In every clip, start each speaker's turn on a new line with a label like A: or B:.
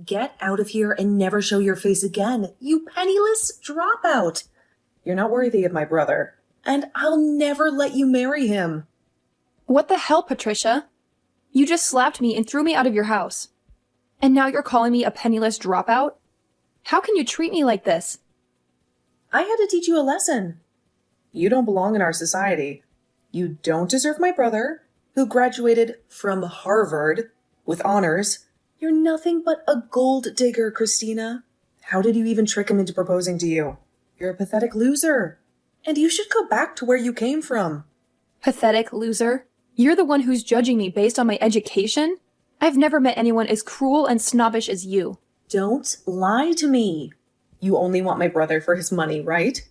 A: Get out of here and never show your face again, you penniless dropout. You're not worthy of my brother, and I'll never let you marry him.
B: What the hell, Patricia? You just slapped me and threw me out of your house. And now you're calling me a penniless dropout? How can you treat me like this?
A: I had to teach you a lesson. You don't belong in our society. You don't deserve my brother, who graduated from Harvard with honors. You're nothing but a gold digger, Christina. How did you even trick him into proposing to you? You're a pathetic loser. And you should go back to where you came from.
B: Pathetic loser? You're the one who's judging me based on my education? I've never met anyone as cruel and snobbish as you.
A: Don't lie to me. You only want my brother for his money, right?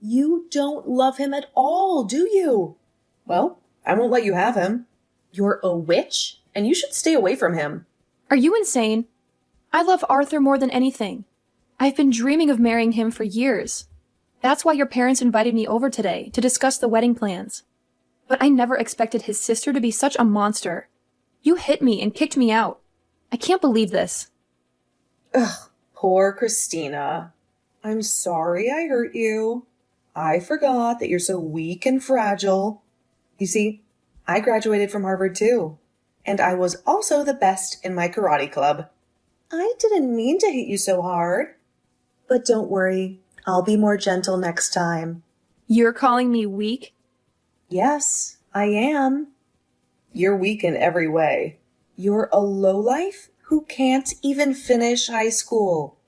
A: You don't love him at all, do you? Well, I won't let you have him. You're a witch, and you should stay away from him.
B: Are you insane? I love Arthur more than anything. I've been dreaming of marrying him for years. That's why your parents invited me over today to discuss the wedding plans. But I never expected his sister to be such a monster. You hit me and kicked me out. I can't believe this.
A: Ugh, poor Christina. I'm sorry I hurt you. I forgot that you're so weak and fragile. You see, I graduated from Harvard too, and I was also the best in my karate club. I didn't mean to hit you so hard. But don't worry, I'll be more gentle next time.
B: You're calling me weak?
A: Yes, I am. You're weak in every way. You're a lowlife who can't even finish high school.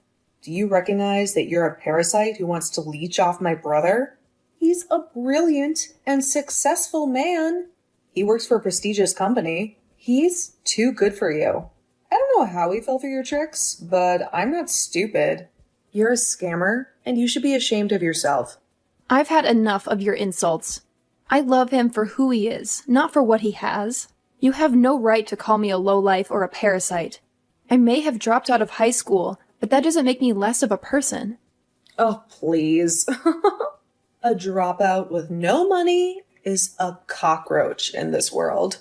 A: Do you recognize that you're a parasite who wants to leech off my brother? He's a brilliant and successful man. He works for a prestigious company. He's too good for you. I don't know how he fell for your tricks, but I'm not stupid. You're a scammer, and you should be ashamed of yourself.
B: I've had enough of your insults. I love him for who he is, not for what he has. You have no right to call me a lowlife or a parasite. I may have dropped out of high school, but that doesn't make me less of a person.
A: Oh, please. A dropout with no money is a cockroach in this world.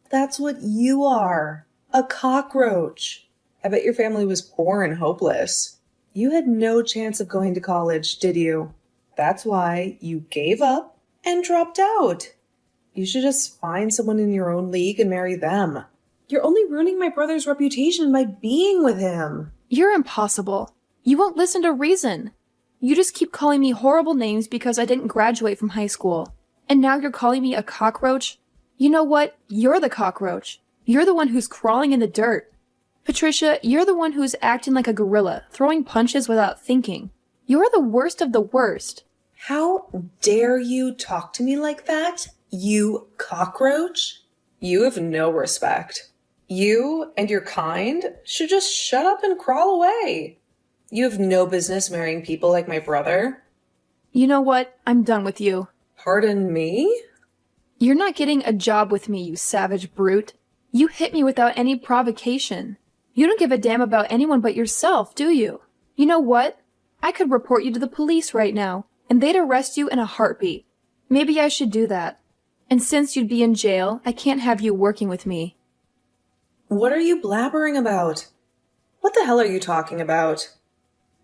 A: That's what you are. A cockroach. I bet your family was poor and hopeless. You had no chance of going to college, did you? That's why you gave up and dropped out. You should just find someone in your own league and marry them. You're only ruining my brother's reputation by being with him.
B: You're impossible. You won't listen to reason. You just keep calling me horrible names because I didn't graduate from high school. And now you're calling me a cockroach? You know what? You're the cockroach. You're the one who's crawling in the dirt. Patricia, you're the one who's acting like a gorilla, throwing punches without thinking. You're the worst of the worst.
A: How dare you talk to me like that, you cockroach? You have no respect. You and your kind should just shut up and crawl away. You have no business marrying people like my brother.
B: You know what? I'm done with you.
A: Pardon me?
B: You're not getting a job with me, you savage brute. You hit me without any provocation. You don't give a damn about anyone but yourself, do you? You know what? I could report you to the police right now, and they'd arrest you in a heartbeat. Maybe I should do that. And since you'd be in jail, I can't have you working with me.
A: What are you blabbering about? What the hell are you talking about?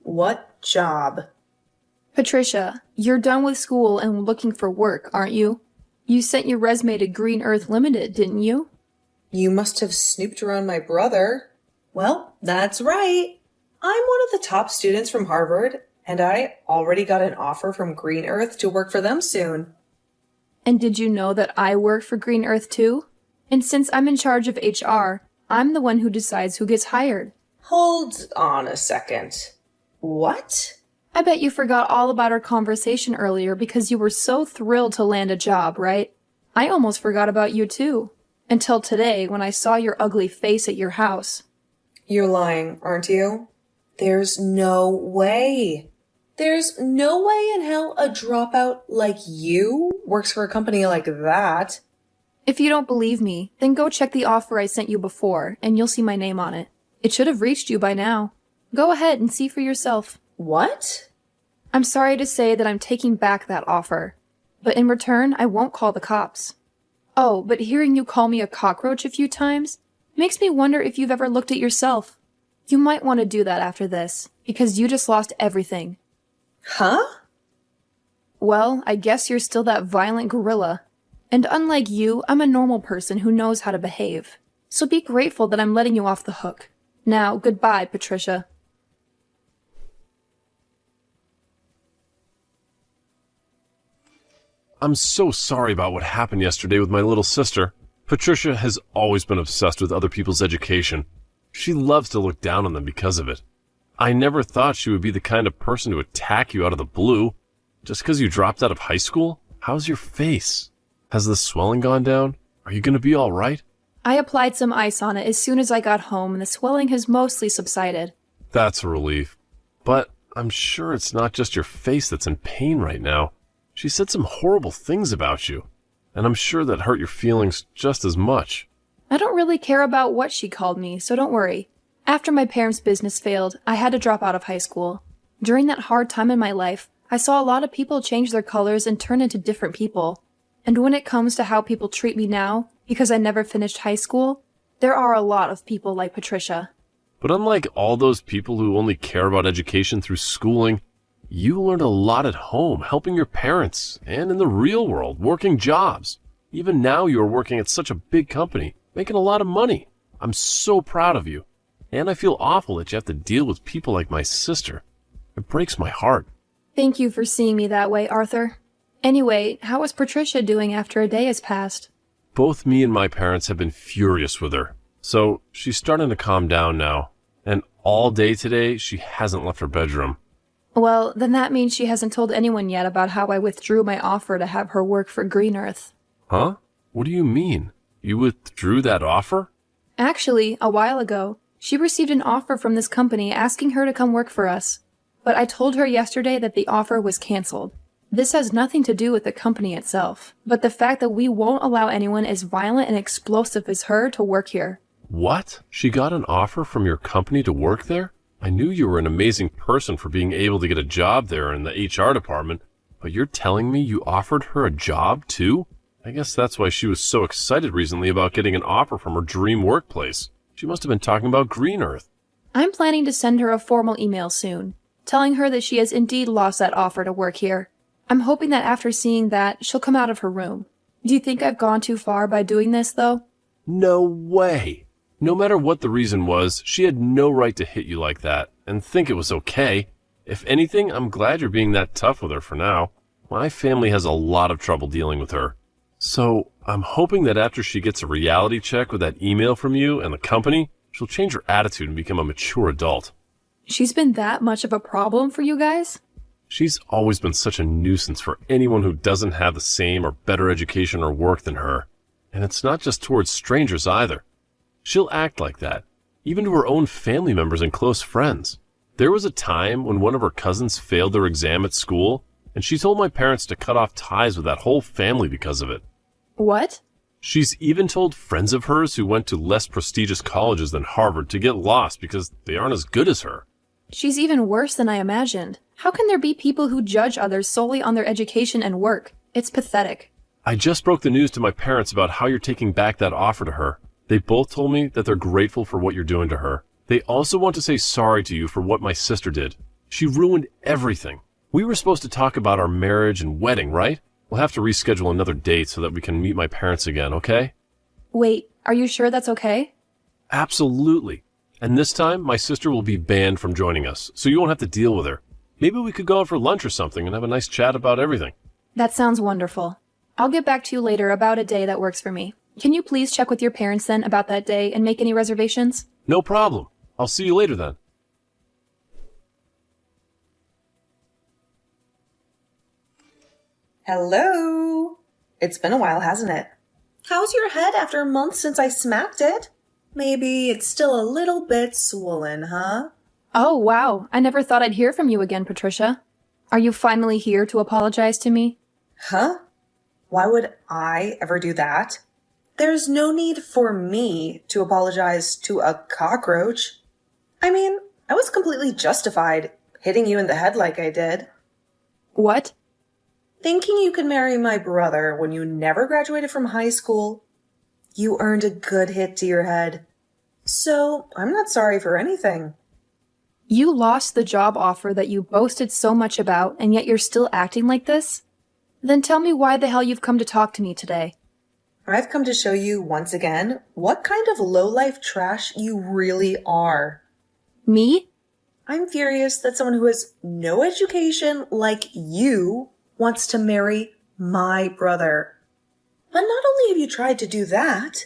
A: What job?
B: Patricia, you're done with school and looking for work, aren't you? You sent your resume to Green Earth Limited, didn't you?
A: You must have snooped around my brother. Well, that's right. I'm one of the top students from Harvard, and I already got an offer from Green Earth to work for them soon.
B: And did you know that I work for Green Earth too? And since I'm in charge of HR, I'm the one who decides who gets hired.
A: Hold on a second. What?
B: I bet you forgot all about our conversation earlier because you were so thrilled to land a job, right? I almost forgot about you too. Until today when I saw your ugly face at your house.
A: You're lying, aren't you? There's no way. There's no way in hell a dropout like you works for a company like that.
B: If you don't believe me, then go check the offer I sent you before, and you'll see my name on it. It should have reached you by now. Go ahead and see for yourself.
A: What?
B: I'm sorry to say that I'm taking back that offer. But in return, I won't call the cops. Oh, but hearing you call me a cockroach a few times makes me wonder if you've ever looked at yourself. You might want to do that after this, because you just lost everything.
A: Huh?
B: Well, I guess you're still that violent gorilla. And unlike you, I'm a normal person who knows how to behave. So be grateful that I'm letting you off the hook. Now, goodbye, Patricia.
C: I'm so sorry about what happened yesterday with my little sister. Patricia has always been obsessed with other people's education. She loves to look down on them because of it. I never thought she would be the kind of person to attack you out of the blue. Just because you dropped out of high school? How's your face? Has the swelling gone down? Are you going to be all right?
B: I applied some ice on it as soon as I got home, and the swelling has mostly subsided.
C: That's a relief. But I'm sure it's not just your face that's in pain right now. She said some horrible things about you, and I'm sure that hurt your feelings just as much.
B: I don't really care about what she called me, so don't worry. After my parents' business failed, I had to drop out of high school. During that hard time in my life, I saw a lot of people change their colors and turn into different people. And when it comes to how people treat me now, because I never finished high school, there are a lot of people like Patricia.
C: But unlike all those people who only care about education through schooling, you learned a lot at home, helping your parents, and in the real world, working jobs. Even now you are working at such a big company, making a lot of money. I'm so proud of you. And I feel awful that you have to deal with people like my sister. It breaks my heart.
B: Thank you for seeing me that way, Arthur. Anyway, how is Patricia doing after a day has passed?
C: Both me and my parents have been furious with her. So she's starting to calm down now. And all day today, she hasn't left her bedroom.
B: Well, then that means she hasn't told anyone yet about how I withdrew my offer to have her work for Green Earth.
C: Huh? What do you mean? You withdrew that offer?
B: Actually, a while ago, she received an offer from this company asking her to come work for us. But I told her yesterday that the offer was canceled. This has nothing to do with the company itself, but the fact that we won't allow anyone as violent and explosive as her to work here.
C: What? She got an offer from your company to work there? I knew you were an amazing person for being able to get a job there in the HR department, but you're telling me you offered her a job too? I guess that's why she was so excited recently about getting an offer from her dream workplace. She must have been talking about Green Earth.
B: I'm planning to send her a formal email soon, telling her that she has indeed lost that offer to work here. I'm hoping that after seeing that, she'll come out of her room. Do you think I've gone too far by doing this, though?
C: No way. No matter what the reason was, she had no right to hit you like that and think it was okay. If anything, I'm glad you're being that tough with her for now. My family has a lot of trouble dealing with her. So I'm hoping that after she gets a reality check with that email from you and the company, she'll change her attitude and become a mature adult.
B: She's been that much of a problem for you guys?
C: She's always been such a nuisance for anyone who doesn't have the same or better education or work than her. And it's not just towards strangers either. She'll act like that, even to her own family members and close friends. There was a time when one of her cousins failed their exam at school, and she told my parents to cut off ties with that whole family because of it.
B: What?
C: She's even told friends of hers who went to less prestigious colleges than Harvard to get lost because they aren't as good as her.
B: She's even worse than I imagined. How can there be people who judge others solely on their education and work? It's pathetic.
C: I just broke the news to my parents about how you're taking back that offer to her. They both told me that they're grateful for what you're doing to her. They also want to say sorry to you for what my sister did. She ruined everything. We were supposed to talk about our marriage and wedding, right? We'll have to reschedule another date so that we can meet my parents again, okay?
B: Wait, are you sure that's okay?
C: Absolutely. And this time, my sister will be banned from joining us, so you won't have to deal with her. Maybe we could go out for lunch or something and have a nice chat about everything.
B: That sounds wonderful. I'll get back to you later about a day that works for me. Can you please check with your parents then about that day and make any reservations?
C: No problem. I'll see you later then.
A: Hello? It's been a while, hasn't it? How's your head after a month since I smacked it? Maybe it's still a little bit swollen, huh?
B: Oh, wow. I never thought I'd hear from you again, Patricia. Are you finally here to apologize to me?
A: Huh? Why would I ever do that? There's no need for me to apologize to a cockroach. I mean, I was completely justified hitting you in the head like I did.
B: What?
A: Thinking you could marry my brother when you never graduated from high school. You earned a good hit to your head. So I'm not sorry for anything.
B: You lost the job offer that you boasted so much about, and yet you're still acting like this? Then tell me why the hell you've come to talk to me today.
A: I've come to show you once again what kind of low-life trash you really are.
B: Me?
A: I'm furious that someone who has no education like you wants to marry my brother. But not only have you tried to do that,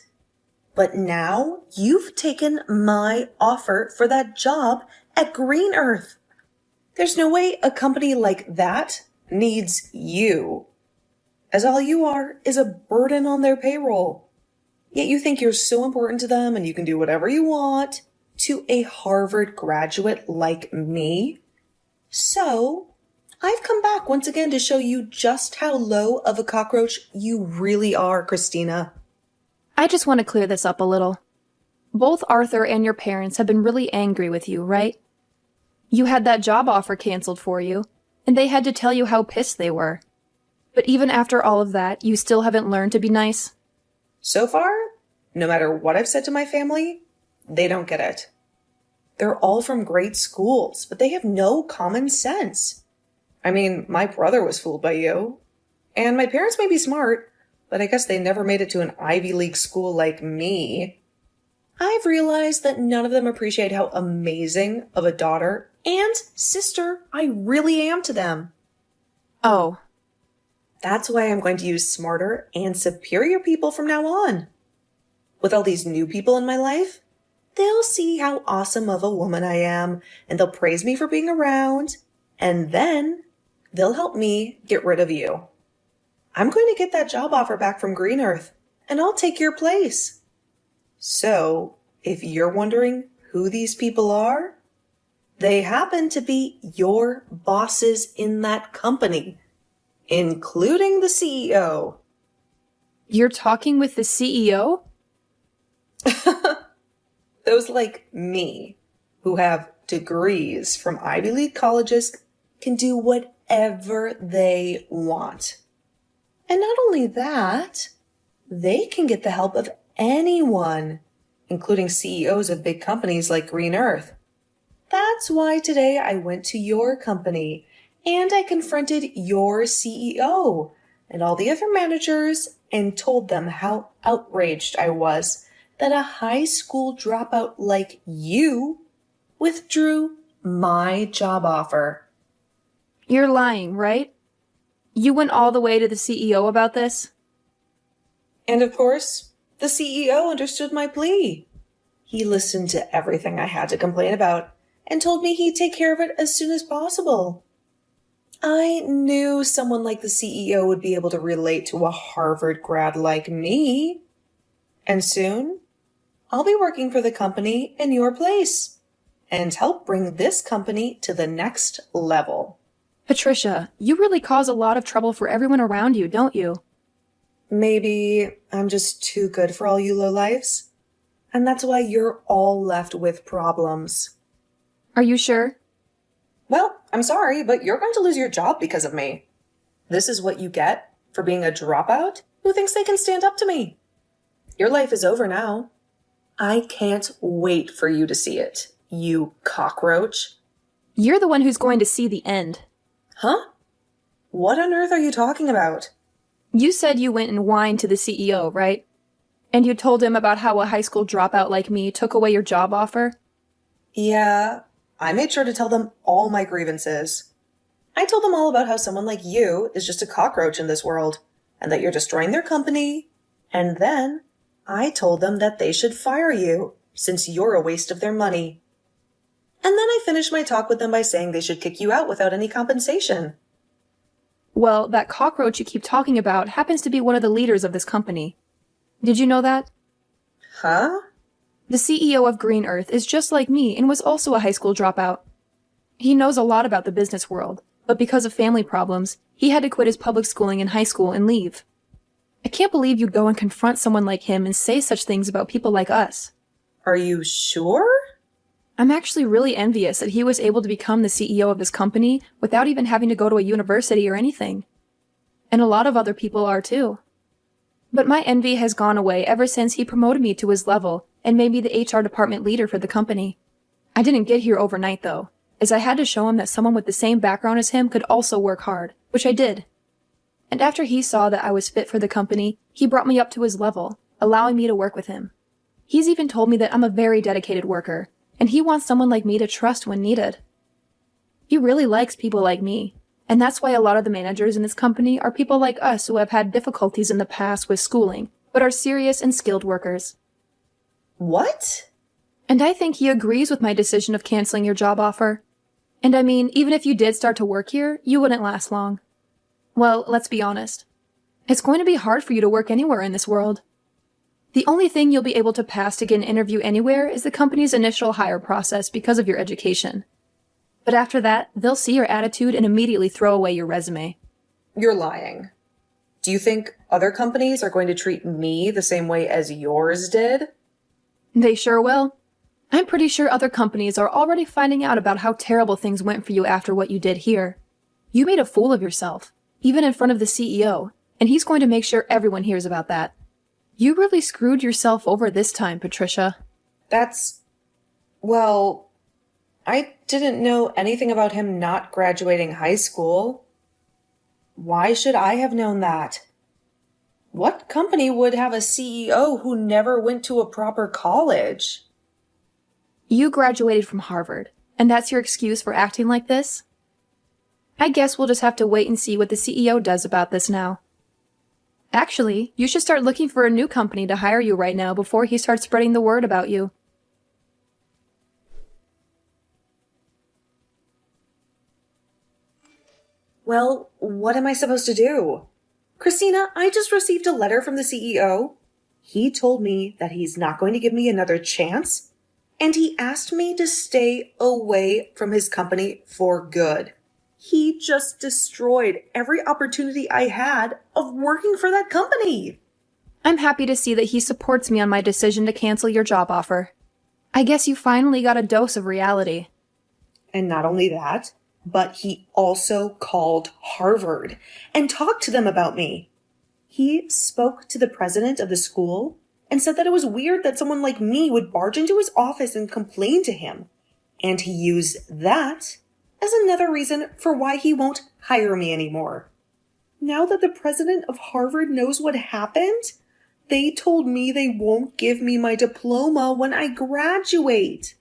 A: but now you've taken my offer for that job at Green Earth. There's no way a company like that needs you, as all you are is a burden on their payroll. Yet you think you're so important to them and you can do whatever you want to a Harvard graduate like me. So, I've come back once again to show you just how low of a cockroach you really are, Christina.
B: I just want to clear this up a little. Both Arthur and your parents have been really angry with you, right? You had that job offer canceled for you, and they had to tell you how pissed they were. But even after all of that, you still haven't learned to be nice?
A: So far, no matter what I've said to my family, they don't get it. They're all from great schools, but they have no common sense. I mean, my brother was fooled by you. And my parents may be smart, but I guess they never made it to an Ivy League school like me. I've realized that none of them appreciate how amazing of a daughter and sister I really am to them.
B: Oh.
A: That's why I'm going to use smarter and superior people from now on. With all these new people in my life, they'll see how awesome of a woman I am, and they'll praise me for being around, and then they'll help me get rid of you. I'm going to get that job offer back from Green Earth, and I'll take your place. So, if you're wondering who these people are, they happen to be your bosses in that company, including the CEO.
B: You're talking with the CEO?
A: Those like me, who have degrees from Ivy League colleges, can do whatever they want. And not only that, they can get the help of anyone, including CEOs of big companies like Green Earth. That's why today I went to your company and I confronted your CEO and all the other managers and told them how outraged I was that a high school dropout like you withdrew my job offer.
B: You're lying, right? You went all the way to the CEO about this?
A: And of course, the CEO understood my plea. He listened to everything I had to complain about and told me he'd take care of it as soon as possible. I knew someone like the CEO would be able to relate to a Harvard grad like me. And soon, I'll be working for the company in your place and help bring this company to the next level.
B: Patricia, you really cause a lot of trouble for everyone around you, don't you?
A: Maybe I'm just too good for all you lowlifes, and that's why you're all left with problems.
B: Are you sure?
A: Well, I'm sorry, but you're going to lose your job because of me. This is what you get for being a dropout who thinks they can stand up to me. Your life is over now. I can't wait for you to see it, you cockroach.
B: You're the one who's going to see the end.
A: Huh? What on earth are you talking about?
B: You said you went and whined to the CEO, right? And you told him about how a high school dropout like me took away your job offer?
A: Yeah, I made sure to tell them all my grievances. I told them all about how someone like you is just a cockroach in this world, and that you're destroying their company. And then I told them that they should fire you, since you're a waste of their money. And then I finished my talk with them by saying they should kick you out without any compensation.
B: Well, that cockroach you keep talking about happens to be one of the leaders of this company. Did you know that?
A: Huh?
B: The CEO of Green Earth is just like me and was also a high school dropout. He knows a lot about the business world, but because of family problems, he had to quit his public schooling in high school and leave. I can't believe you'd go and confront someone like him and say such things about people like us.
A: Are you sure?
B: I'm actually really envious that he was able to become the CEO of this company without even having to go to a university or anything. And a lot of other people are too. But my envy has gone away ever since he promoted me to his level and made me the HR department leader for the company. I didn't get here overnight, though, as I had to show him that someone with the same background as him could also work hard, which I did. And after he saw that I was fit for the company, he brought me up to his level, allowing me to work with him. He's even told me that I'm a very dedicated worker, and he wants someone like me to trust when needed. He really likes people like me, and that's why a lot of the managers in this company are people like us who have had difficulties in the past with schooling, but are serious and skilled workers.
A: What?
B: And I think he agrees with my decision of canceling your job offer. And I mean, even if you did start to work here, you wouldn't last long. Well, let's be honest. It's going to be hard for you to work anywhere in this world. The only thing you'll be able to pass to get an interview anywhere is the company's initial hire process because of your education. But after that, they'll see your attitude and immediately throw away your resume.
A: You're lying. Do you think other companies are going to treat me the same way as yours did?
B: They sure will. I'm pretty sure other companies are already finding out about how terrible things went for you after what you did here. You made a fool of yourself, even in front of the CEO, and he's going to make sure everyone hears about that. You really screwed yourself over this time, Patricia.
A: Well, I didn't know anything about him not graduating high school. Why should I have known that? What company would have a CEO who never went to a proper college?
B: You graduated from Harvard, and that's your excuse for acting like this? I guess we'll just have to wait and see what the CEO does about this now. Actually, you should start looking for a new company to hire you right now before he starts spreading the word about you.
A: Well, what am I supposed to do? Christina, I just received a letter from the CEO. He told me that he's not going to give me another chance, and he asked me to stay away from his company for good. He just destroyed every opportunity I had of working for that company.
B: I'm happy to see that he supports me on my decision to cancel your job offer. I guess you finally got a dose of reality.
A: And not only that, but he also called Harvard and talked to them about me. He spoke to the president of the school and said that it was weird that someone like me would barge into his office and complain to him. And he used that as another reason for why he won't hire me anymore. Now that the president of Harvard knows what happened, they told me they won't give me my diploma when I graduate.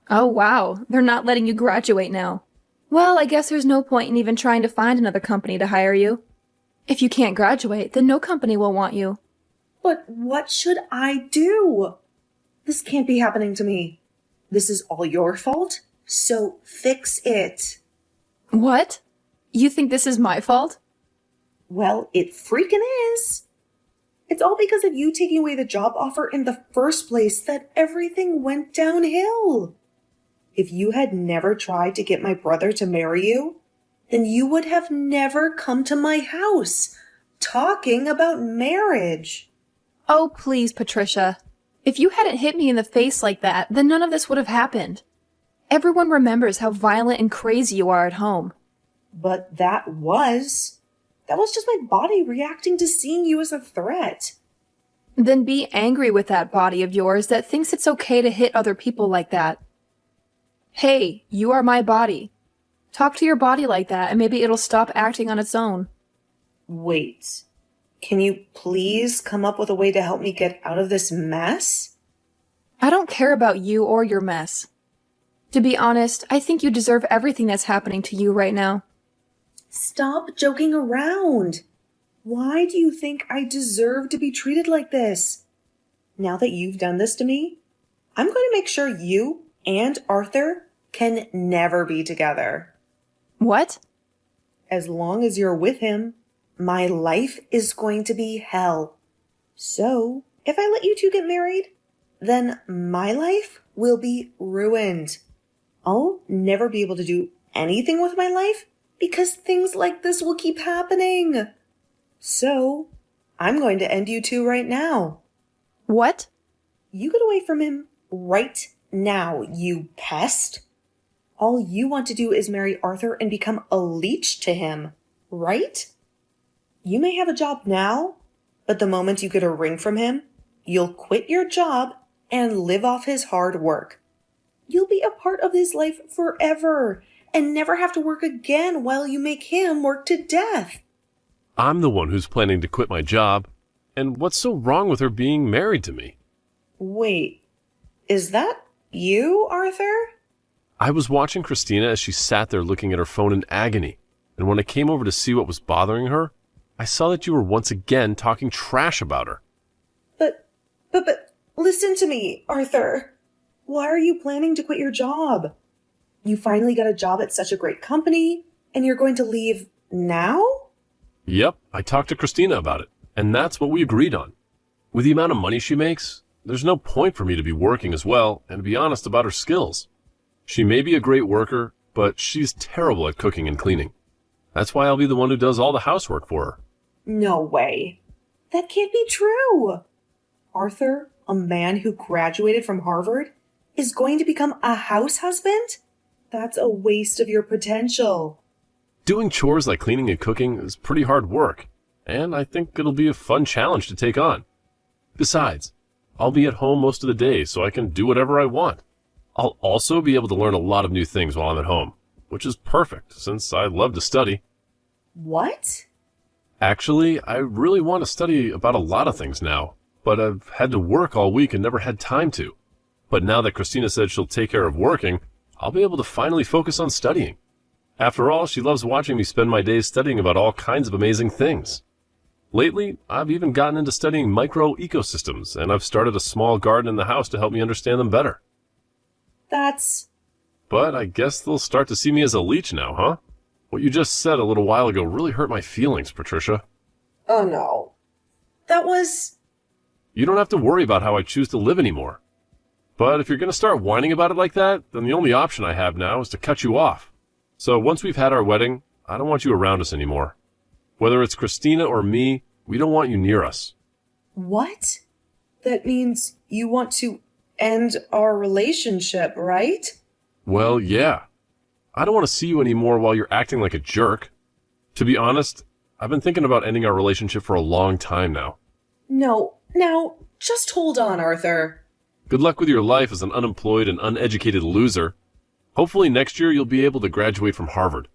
B: Oh wow, they're not letting you graduate now. Well, I guess there's no point in even trying to find another company to hire you. If you can't graduate, then no company will want you.
A: But what should I do? This can't be happening to me. This is all your fault, so fix it.
B: What? You think this is my fault?
A: Well, it freaking is. It's all because of you taking away the job offer in the first place that everything went downhill. If you had never tried to get my brother to marry you, then you would have never come to my house talking about marriage.
B: Oh, please, Patricia. If you hadn't hit me in the face like that, then none of this would have happened. Everyone remembers how violent and crazy you are at home.
A: But that was just my body reacting to seeing you as a threat.
B: Then be angry with that body of yours that thinks it's okay to hit other people like that. Hey, you are my body. Talk to your body like that and maybe it'll stop acting on its own.
A: Wait, can you please come up with a way to help me get out of this mess?
B: I don't care about you or your mess. To be honest, I think you deserve everything that's happening to you right now.
A: Stop joking around. Why do you think I deserve to be treated like this? Now that you've done this to me, I'm going to make sure you and Arthur can never be together.
B: What?
A: As long as you're with him, my life is going to be hell. So, if I let you two get married, then my life will be ruined. I'll never be able to do anything with my life because things like this will keep happening. So, I'm going to end you two right now.
B: What?
A: You get away from him right now, you pest. All you want to do is marry Arthur and become a leech to him, right? You may have a job now, but the moment you get a ring from him, you'll quit your job and live off his hard work. You'll be a part of his life forever and never have to work again while you make him work to death.
C: I'm the one who's planning to quit my job. And what's so wrong with her being married to me?
A: Wait, is that you, Arthur?
C: I was watching Christina as she sat there looking at her phone in agony. And when I came over to see what was bothering her, I saw that you were once again talking trash about her.
A: But, listen to me, Arthur. Why are you planning to quit your job? You finally got a job at such a great company, and you're going to leave now?
C: Yep, I talked to Christina about it, and that's what we agreed on. With the amount of money she makes, there's no point for me to be working as well and be honest about her skills. She may be a great worker, but she's terrible at cooking and cleaning. That's why I'll be the one who does all the housework for her.
A: No way. That can't be true. Arthur, a man who graduated from Harvard, is going to become a house husband? That's a waste of your potential.
C: Doing chores like cleaning and cooking is pretty hard work, and I think it'll be a fun challenge to take on. Besides, I'll be at home most of the day, so I can do whatever I want. I'll also be able to learn a lot of new things while I'm at home, which is perfect since I love to study.
A: What?
C: Actually, I really want to study about a lot of things now, but I've had to work all week and never had time to. But now that Christina said she'll take care of working, I'll be able to finally focus on studying. After all, she loves watching me spend my days studying about all kinds of amazing things. Lately, I've even gotten into studying micro-ecosystems, and I've started a small garden in the house to help me understand them better. But I guess they'll start to see me as a leech now, huh? What you just said a little while ago really hurt my feelings, Patricia.
A: Oh no.
C: You don't have to worry about how I choose to live anymore. But if you're going to start whining about it like that, then the only option I have now is to cut you off. So once we've had our wedding, I don't want you around us anymore. Whether it's Christina or me, we don't want you near us.
A: What? That means you want to end our relationship, right?
C: Well, yeah. I don't want to see you anymore while you're acting like a jerk. To be honest, I've been thinking about ending our relationship for a long time now.
A: No, now, just hold on, Arthur.
C: Good luck with your life as an unemployed and uneducated loser. Hopefully next year you'll be able to graduate from Harvard.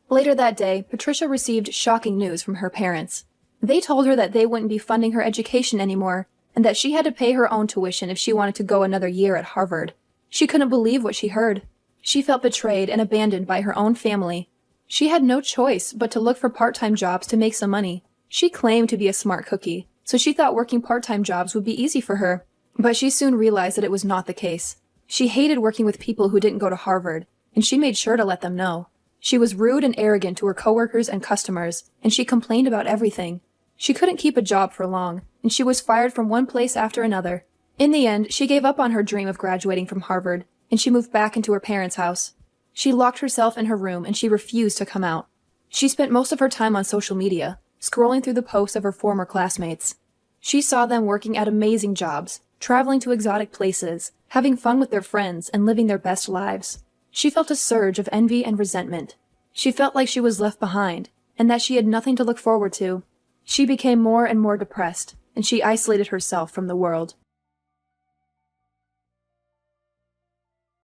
B: Later that day, Patricia received shocking news from her parents. They told her that they wouldn't be funding her education anymore, and that she had to pay her own tuition if she wanted to go another year at Harvard. She couldn't believe what she heard. She felt betrayed and abandoned by her own family. She had no choice but to look for part-time jobs to make some money. She claimed to be a smart cookie, so she thought working part-time jobs would be easy for her. But she soon realized that it was not the case. She hated working with people who didn't go to Harvard, and she made sure to let them know. She was rude and arrogant to her coworkers and customers, and she complained about everything. She couldn't keep a job for long, and she was fired from one place after another. In the end, she gave up on her dream of graduating from Harvard, and she moved back into her parents' house. She locked herself in her room, and she refused to come out. She spent most of her time on social media, scrolling through the posts of her former classmates. She saw them working at amazing jobs, traveling to exotic places, having fun with their friends, and living their best lives. She felt a surge of envy and resentment. She felt like she was left behind, and that she had nothing to look forward to. She became more and more depressed, and she isolated herself from the world.